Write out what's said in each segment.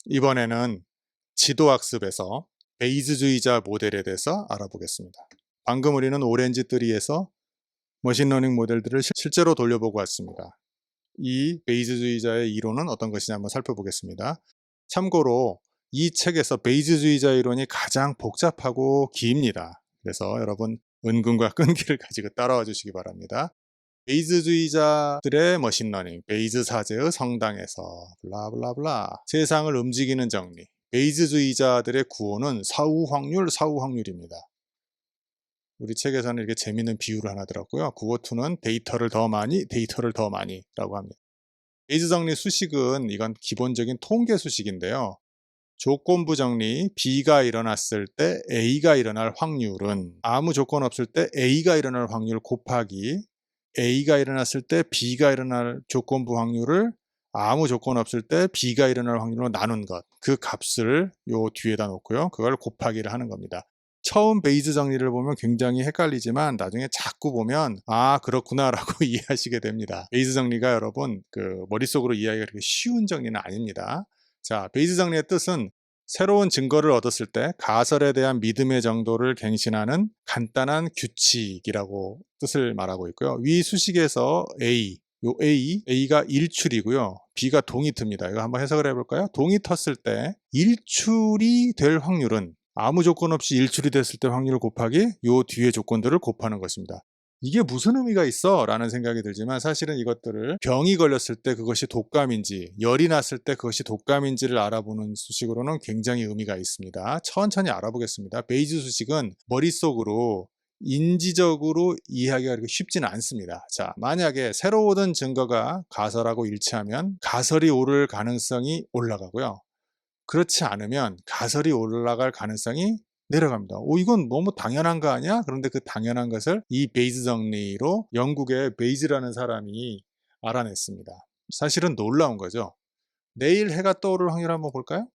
이번에는 지도학습에서 베이즈주의자 모델에 대해서 알아보겠습니다. 방금 우리는 오렌지 트리에서 머신러닝 모델들을 실제로 돌려보고 왔습니다. 이 베이즈주의자의 이론은 어떤 것이냐 한번 살펴보겠습니다. 참고로 이 책에서 베이즈주의자 이론이 가장 복잡하고 깁니다. 그래서 여러분 은근과 끈기를 가지고 따라와 주시기 바랍니다. 베이즈주의자들의 머신러닝, 베이즈 사제의 성당에서 블라블라블라 세상을 움직이는 정리, 베이즈주의자들의 구호는 사후확률입니다. 우리 책에서는 이렇게 재밌는 비유를 하나 들었고요. 구호2는 데이터를 더 많이 라고 합니다. 베이즈 정리 수식은 이건 기본적인 통계 수식인데요. 조건부 정리, B가 일어났을 때 A가 일어날 확률은 아무 조건 없을 때 A가 일어날 확률 곱하기 A가 일어났을 때 B가 일어날 조건부 확률을 아무 조건 없을 때 B가 일어날 확률로 나눈 것, 그 값을 요 뒤에다 놓고요. 그걸 곱하기를 하는 겁니다. 처음 베이즈 정리를 보면 굉장히 헷갈리지만 나중에 자꾸 보면 아 그렇구나 라고 이해하시게 됩니다. 베이즈 정리가 여러분 머릿속으로 이해하기가 그렇게 쉬운 정리는 아닙니다. 자, 베이즈 정리의 뜻은 새로운 증거를 얻었을 때 가설에 대한 믿음의 정도를 갱신하는 간단한 규칙이라고 뜻을 말하고 있고요. 위 수식에서 A가 일출이고요. B가 동이 틉니다. 이거 한번 해석을 해볼까요? 동이 텄을 때 일출이 될 확률은 아무 조건 없이 일출이 됐을 때 확률 곱하기 요 뒤에 조건들을 곱하는 것입니다. 이게 무슨 의미가 있어? 라는 생각이 들지만 사실은 이것들을 병이 걸렸을 때 그것이 독감인지 열이 났을 때 그것이 독감인지를 알아보는 수식으로는 굉장히 의미가 있습니다. 천천히 알아보겠습니다. 베이즈 수식은 머릿속으로 인지적으로 이해하기가 그렇게 쉽지는 않습니다. 자, 만약에 새로 얻은 증거가 가설하고 일치하면 가설이 오를 가능성이 올라가고요. 그렇지 않으면 가설이 올라갈 가능성이 내려갑니다. 이건 너무 당연한 거 아니야? 그런데 그 당연한 것을 이 베이즈 정리로 영국의 베이즈라는 사람이 알아냈습니다. 사실은 놀라운 거죠. 내일 해가 떠오를 확률 한번 볼까요?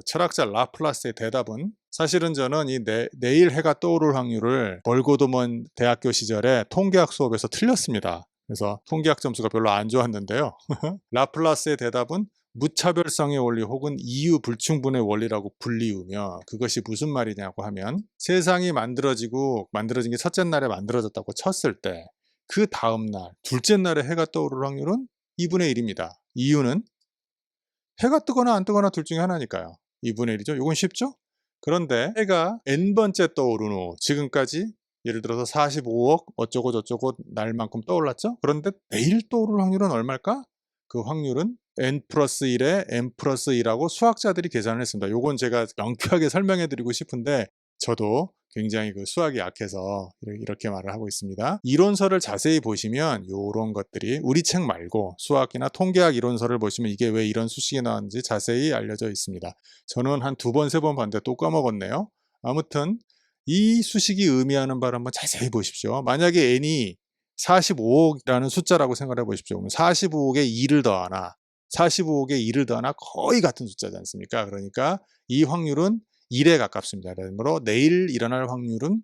철학자 라플라스의 대답은 사실은 저는 이 내일 해가 떠오를 확률을 벌고도먼 대학교 시절에 통계학 수업에서 틀렸습니다. 그래서 통계학 점수가 별로 안 좋았는데요. 라플라스의 대답은 무차별성의 원리 혹은 이유 불충분의 원리라고 불리우며 그것이 무슨 말이냐고 하면 세상이 만들어진 게 첫째 날에 만들어졌다고 쳤을 때 그 다음 날, 둘째 날에 해가 떠오를 확률은 2분의 1입니다. 이유는 해가 뜨거나 안 뜨거나 둘 중에 하나니까요. 2분의 1이죠. 이건 쉽죠? 그런데 해가 n번째 떠오른 후 지금까지 예를 들어서 45억 어쩌고 저쩌고 날만큼 떠올랐죠? 그런데 내일 떠오를 확률은 얼마일까? 그 확률은 n 플러스 1에 n 플러스 1하고 수학자들이 계산을 했습니다. 요건 제가 명쾌하게 설명해 드리고 싶은데 저도 굉장히 수학이 약해서 이렇게 말을 하고 있습니다. 이론서를 자세히 보시면 이런 것들이 우리 책 말고 수학이나 통계학 이론서를 보시면 이게 왜 이런 수식이 나왔는지 자세히 알려져 있습니다. 저는 한 2번, 3번 봤는데 또 까먹었네요. 아무튼 이 수식이 의미하는 바를 한번 자세히 보십시오. 만약에 n이 45억이라는 숫자라고 생각해 보십시오. 그럼 45억에 2를 더하나 45억에 2를 더하나 거의 같은 숫자지 않습니까? 그러니까 이 확률은 1에 가깝습니다. 그러므로 내일 일어날 확률은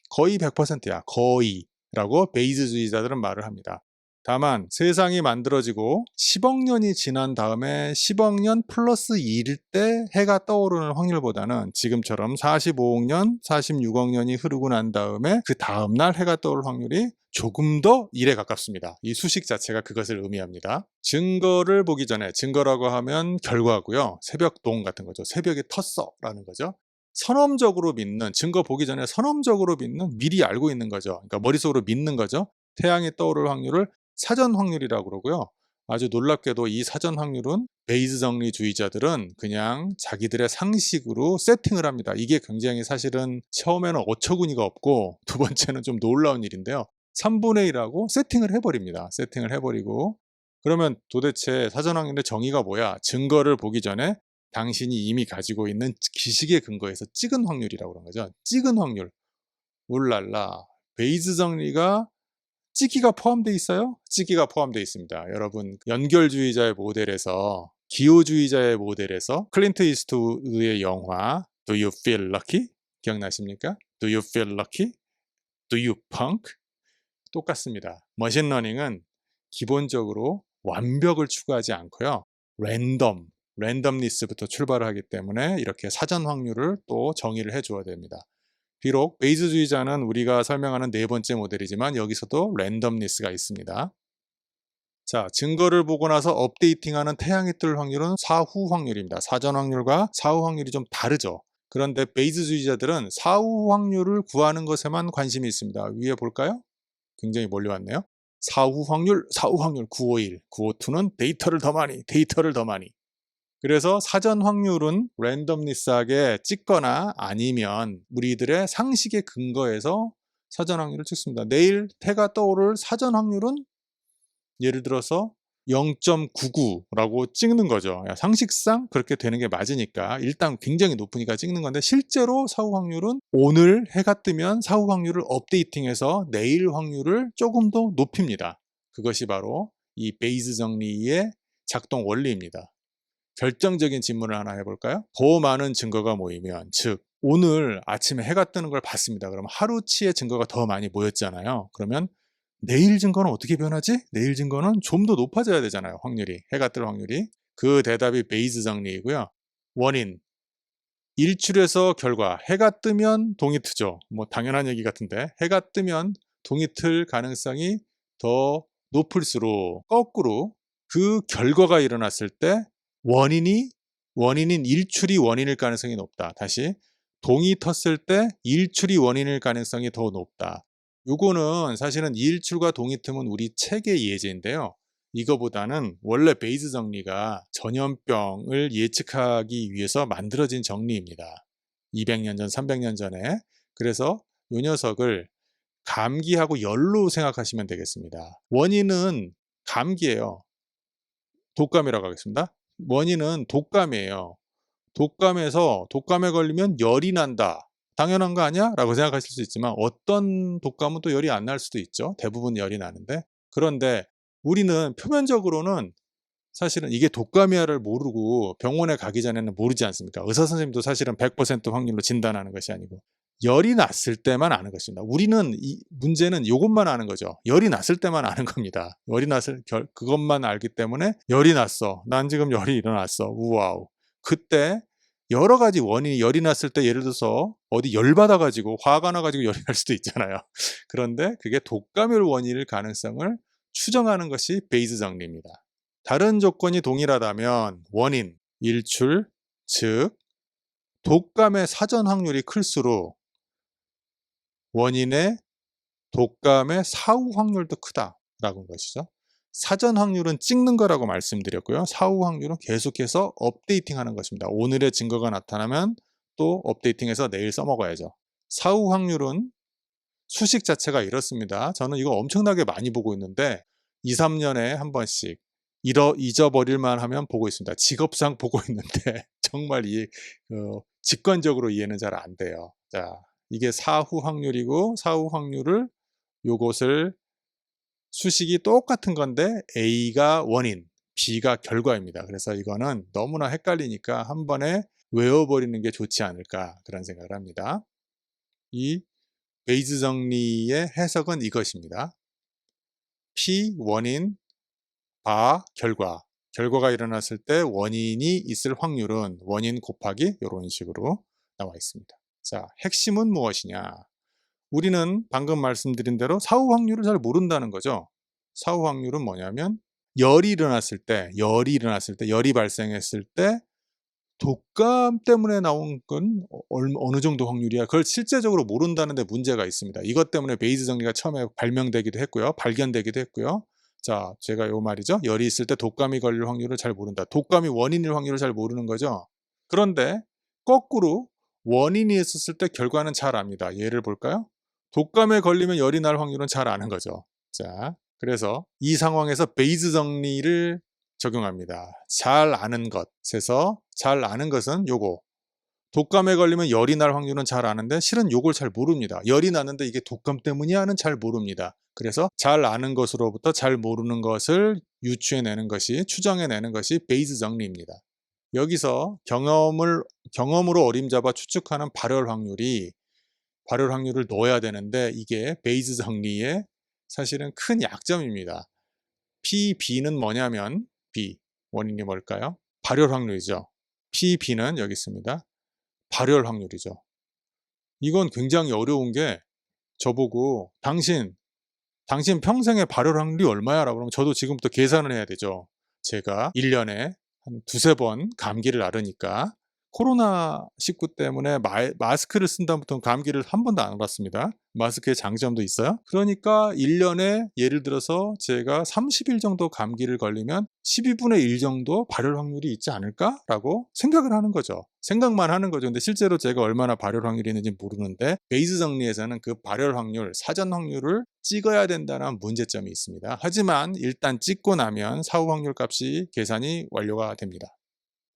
거의 100%야. 거의 라고 베이즈주의자들은 말을 합니다. 다만 세상이 만들어지고 10억 년이 지난 다음에 10억 년 플러스 2일 때 해가 떠오르는 확률보다는 지금처럼 45억 년, 46억 년이 흐르고 난 다음에 그 다음날 해가 떠오를 확률이 조금 더 1에 가깝습니다. 이 수식 자체가 그것을 의미합니다. 증거를 보기 전에, 증거라고 하면 결과고요. 새벽동 같은 거죠. 새벽에 텄어 라는 거죠. 선험적으로 믿는, 증거 보기 전에 선험적으로 믿는, 미리 알고 있는 거죠. 그러니까 머릿속으로 믿는 거죠. 태양이 떠오를 확률을 사전 확률이라고 그러고요. 아주 놀랍게도 이 사전 확률은 베이즈 정리주의자들은 그냥 자기들의 상식으로 세팅을 합니다. 이게 굉장히 사실은 처음에는 어처구니가 없고 두 번째는 좀 놀라운 일인데요. 3분의 1하고 세팅을 해버립니다. 세팅을 해버리고 그러면 도대체 사전 확률의 정의가 뭐야? 증거를 보기 전에 당신이 이미 가지고 있는 지식에 근거해서 찍은 확률이라고 그런 거죠. 찍은 확률. 울랄라. 베이즈 정리가 찍기가 포함되어 있어요? 찍기가 포함되어 있습니다. 여러분 연결주의자의 모델에서 기호주의자의 모델에서 클린트 이스트우드의 영화 Do You Feel Lucky? 기억나십니까? Do You Feel Lucky? Do You Punk? 똑같습니다. 머신러닝은 기본적으로 완벽을 추구하지 않고요. 랜덤, 랜덤니스부터 출발을 하기 때문에 이렇게 사전 확률을 또 정의를 해 주어야 됩니다. 비록 베이즈주의자는 우리가 설명하는 네 번째 모델이지만 여기서도 랜덤니스가 있습니다. 자, 증거를 보고 나서 업데이팅하는 태양이 뜰 확률은 사후 확률입니다. 사전 확률과 사후 확률이 좀 다르죠. 그런데 베이즈주의자들은 사후 확률을 구하는 것에만 관심이 있습니다. 위에 볼까요? 굉장히 멀리 왔네요. 사후 확률 951, 952는 데이터를 더 많이. 그래서 사전 확률은 랜덤리스하게 찍거나 아니면 우리들의 상식에 근거해서 사전 확률을 찍습니다. 내일 태가 떠오를 사전 확률은 예를 들어서 0.99라고 찍는 거죠. 상식상 그렇게 되는 게 맞으니까 일단 굉장히 높으니까 찍는 건데 실제로 사후 확률은 오늘 해가 뜨면 사후 확률을 업데이팅해서 내일 확률을 조금 더 높입니다. 그것이 바로 이 베이즈 정리의 작동 원리입니다. 결정적인 질문을 하나 해볼까요? 더 많은 증거가 모이면, 즉 오늘 아침에 해가 뜨는 걸 봤습니다. 그럼 하루치의 증거가 더 많이 모였잖아요. 그러면 내일 증거는 어떻게 변하지? 내일 증거는 좀 더 높아져야 되잖아요. 확률이, 해가 뜰 확률이. 그 대답이 베이즈 정리이고요. 원인, 일출에서 결과, 해가 뜨면 동이 트죠. 뭐 당연한 얘기 같은데 해가 뜨면 동이 틀 가능성이 더 높을수록 거꾸로 그 결과가 일어났을 때 원인인 일출이 원인일 가능성이 높다. 다시, 동이 텄을 때 일출이 원인일 가능성이 더 높다. 요거는 사실은 일출과 동이 틈은 우리 책의 예제인데요. 이거보다는 원래 베이즈 정리가 전염병을 예측하기 위해서 만들어진 정리입니다. 200년 전, 300년 전에. 그래서 이 녀석을 감기하고 열로 생각하시면 되겠습니다. 원인은 감기예요. 독감이라고 하겠습니다. 원인은 독감이에요. 독감에 걸리면 열이 난다. 당연한 거 아니야? 라고 생각하실 수 있지만 어떤 독감은 또 열이 안 날 수도 있죠. 대부분 열이 나는데. 그런데 우리는 표면적으로는 사실은 이게 독감이야를 모르고 병원에 가기 전에는 모르지 않습니까? 의사 선생님도 사실은 100% 확률로 진단하는 것이 아니고 열이 났을 때만 아는 것입니다. 우리는 문제는 이것만 아는 거죠. 열이 났을 때만 아는 겁니다. 그것만 알기 때문에 열이 났어. 난 지금 열이 일어났어. 우와우. 그때 여러 가지 원인이 열이 났을 때 예를 들어서 어디 열받아가지고 화가 나가지고 열이 날 수도 있잖아요. 그런데 그게 독감일 원인일 가능성을 추정하는 것이 베이즈 정리입니다. 다른 조건이 동일하다면 원인, 일출, 즉 독감의 사전 확률이 클수록 원인의 독감의 사후 확률도 크다라는 것이죠. 사전 확률은 찍는 거라고 말씀드렸고요. 사후 확률은 계속해서 업데이팅하는 것입니다. 오늘의 증거가 나타나면 또 업데이팅해서 내일 써먹어야죠. 사후 확률은 수식 자체가 이렇습니다. 저는 이거 엄청나게 많이 보고 있는데 2, 3년에 한 번씩 잊어버릴만 하면 보고 있습니다. 직업상 보고 있는데 정말 직관적으로 이해는 잘 안 돼요. 자, 이게 사후 확률이고 사후 확률을 요것을 수식이 똑같은 건데 A가 원인, B가 결과입니다. 그래서 이거는 너무나 헷갈리니까 한 번에 외워버리는 게 좋지 않을까 그런 생각을 합니다. 이 베이즈 정리의 해석은 이것입니다. P 원인, 바 결과. 결과가 일어났을 때 원인이 있을 확률은 원인 곱하기 이런 식으로 나와 있습니다. 자, 핵심은 무엇이냐? 우리는 방금 말씀드린 대로 사후 확률을 잘 모른다는 거죠. 사후 확률은 뭐냐면 열이 발생했을 때 독감 때문에 나온 건 어느 정도 확률이야? 그걸 실제적으로 모른다는 데 문제가 있습니다. 이것 때문에 베이즈 정리가 처음에 발명되기도 했고요. 발견되기도 했고요. 자, 제가 요 말이죠. 열이 있을 때 독감이 걸릴 확률을 잘 모른다. 독감이 원인일 확률을 잘 모르는 거죠. 그런데 거꾸로 원인이 있었을 때 결과는 잘 압니다. 예를 볼까요? 독감에 걸리면 열이 날 확률은 잘 아는 거죠. 자, 그래서 이 상황에서 베이즈 정리를 적용합니다. 잘 아는 것에서 잘 아는 것은 요거. 독감에 걸리면 열이 날 확률은 잘 아는데 실은 요걸 잘 모릅니다. 열이 나는데 이게 독감 때문이야는 잘 모릅니다. 그래서 잘 아는 것으로부터 잘 모르는 것을 유추해내는 것이, 추정해내는 것이 베이즈 정리입니다. 여기서 경험으로 어림잡아 추측하는 발열 확률을 넣어야 되는데 이게 베이즈 정리의 사실은 큰 약점입니다. P, B는 뭐냐면 B, 원인이 뭘까요? 발열 확률이죠. PB는 여기 있습니다. 발열 확률이죠. 이건 굉장히 어려운 게 저보고 당신 평생의 발열 확률이 얼마야? 라고 그러면 저도 지금부터 계산을 해야 되죠. 제가 1년에 한 두세 번 감기를 앓으니까 코로나19 때문에 마스크를 쓴 다음부터는 감기를 한 번도 안 앓았습니다. 마스크의 장점도 있어요. 그러니까 1년에 예를 들어서 제가 30일 정도 감기를 걸리면 12분의 1 정도 발열 확률이 있지 않을까라고 생각을 하는 거죠. 생각만 하는 거죠. 근데 실제로 제가 얼마나 발열 확률이 있는지 모르는데 베이즈 정리에서는 그 발열 확률, 사전 확률을 찍어야 된다는 문제점이 있습니다. 하지만 일단 찍고 나면 사후 확률 값이 계산이 완료가 됩니다.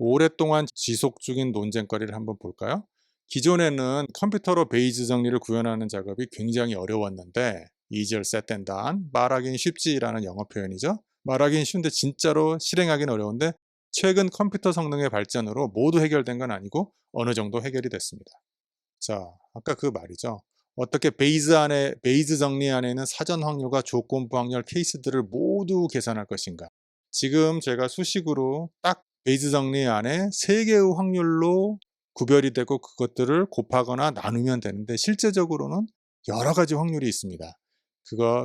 오랫동안 지속 중인 논쟁거리를 한번 볼까요? 기존에는 컴퓨터로 베이즈 정리를 구현하는 작업이 굉장히 어려웠는데 easier said than done, 말하긴 쉽지라는 영어 표현이죠. 말하긴 쉬운데 진짜로 실행하기는 어려운데 최근 컴퓨터 성능의 발전으로 모두 해결된 건 아니고 어느 정도 해결이 됐습니다. 자, 아까 그 말이죠. 어떻게 베이즈 정리 안에 있는 사전 확률과 조건부 확률 케이스들을 모두 계산할 것인가? 지금 제가 수식으로 딱 베이즈 정리 안에 3개의 확률로 구별이 되고 그것들을 곱하거나 나누면 되는데 실제적으로는 여러 가지 확률이 있습니다.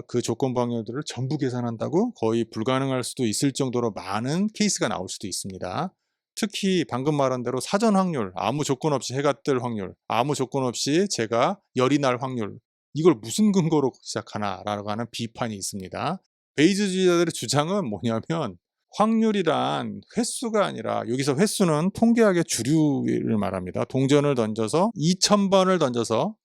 그 조건부 확률들을 전부 계산한다고 거의 불가능할 수도 있을 정도로 많은 케이스가 나올 수도 있습니다. 특히 방금 말한 대로 사전 확률, 아무 조건 없이 해가 뜰 확률, 아무 조건 없이 제가 열이 날 확률, 이걸 무슨 근거로 시작하나라고 하는 비판이 있습니다. 베이즈주의자들의 주장은 뭐냐면 확률이란 횟수가 아니라, 여기서 횟수는 통계학의 주류를 말합니다. 동전을 던져서 2000번을 던져서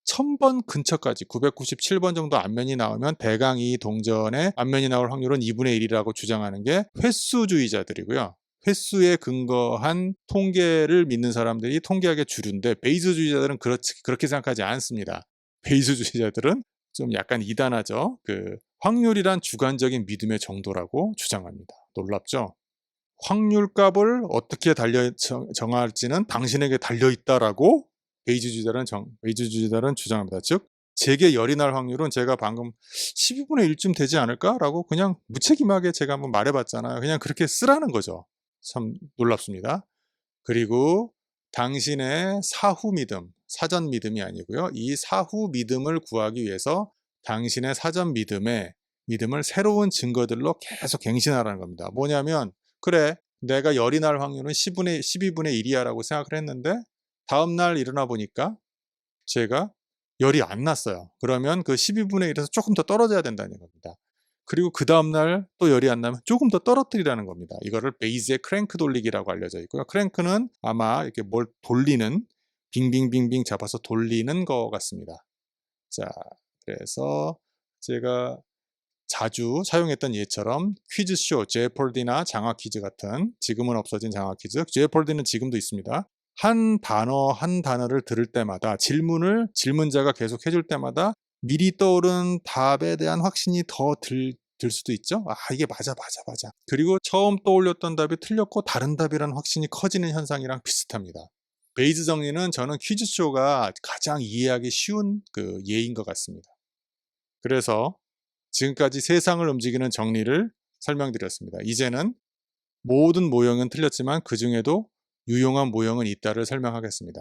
1000번 근처까지 997번 정도 앞면이 나오면 대강 이 동전의 앞면이 나올 확률은 2분의 1이라고 주장하는 게 횟수주의자들이고요. 횟수에 근거한 통계를 믿는 사람들이 통계학의 주류인데 베이즈주의자들은 그렇게 생각하지 않습니다. 베이즈주의자들은 좀 약간 이단하죠. 확률이란 주관적인 믿음의 정도라고 주장합니다. 놀랍죠? 확률값을 어떻게 정할지는 당신에게 달려있다라고 베이즈주의자들은 주장합니다. 즉, 제게 열이 날 확률은 제가 방금 12분의 1쯤 되지 않을까라고 그냥 무책임하게 제가 한번 말해봤잖아요. 그냥 그렇게 쓰라는 거죠. 참 놀랍습니다. 그리고 당신의 사후 믿음, 사전 믿음이 아니고요. 이 사후 믿음을 구하기 위해서 당신의 사전 믿음을 새로운 증거들로 계속 갱신하라는 겁니다. 뭐냐면, 그래, 내가 열이 날 확률은 12분의 1이야 라고 생각을 했는데 다음날 일어나 보니까 제가 열이 안 났어요. 그러면 그 12분의 1에서 조금 더 떨어져야 된다는 겁니다. 그리고 그 다음날 또 열이 안 나면 조금 더 떨어뜨리라는 겁니다. 이거를 베이즈의 크랭크 돌리기라고 알려져 있고요. 크랭크는 아마 이렇게 뭘 돌리는, 빙빙빙빙 잡아서 돌리는 것 같습니다. 자, 그래서 제가 자주 사용했던 예처럼 퀴즈쇼, 제펄디나 장학 퀴즈 같은, 지금은 없어진 장학 퀴즈, 제펄디는 지금도 있습니다. 한 단어를 들을 때마다 질문자가 계속 해줄 때마다 미리 떠오른 답에 대한 확신이 더 들 수도 있죠. 이게 맞아. 그리고 처음 떠올렸던 답이 틀렸고 다른 답이라는 확신이 커지는 현상이랑 비슷합니다. 베이즈 정리는 저는 퀴즈쇼가 가장 이해하기 쉬운 예인 것 같습니다. 그래서 지금까지 세상을 움직이는 정리를 설명드렸습니다. 이제는 모든 모형은 틀렸지만 그 중에도 유용한 모형은 있다를 설명하겠습니다.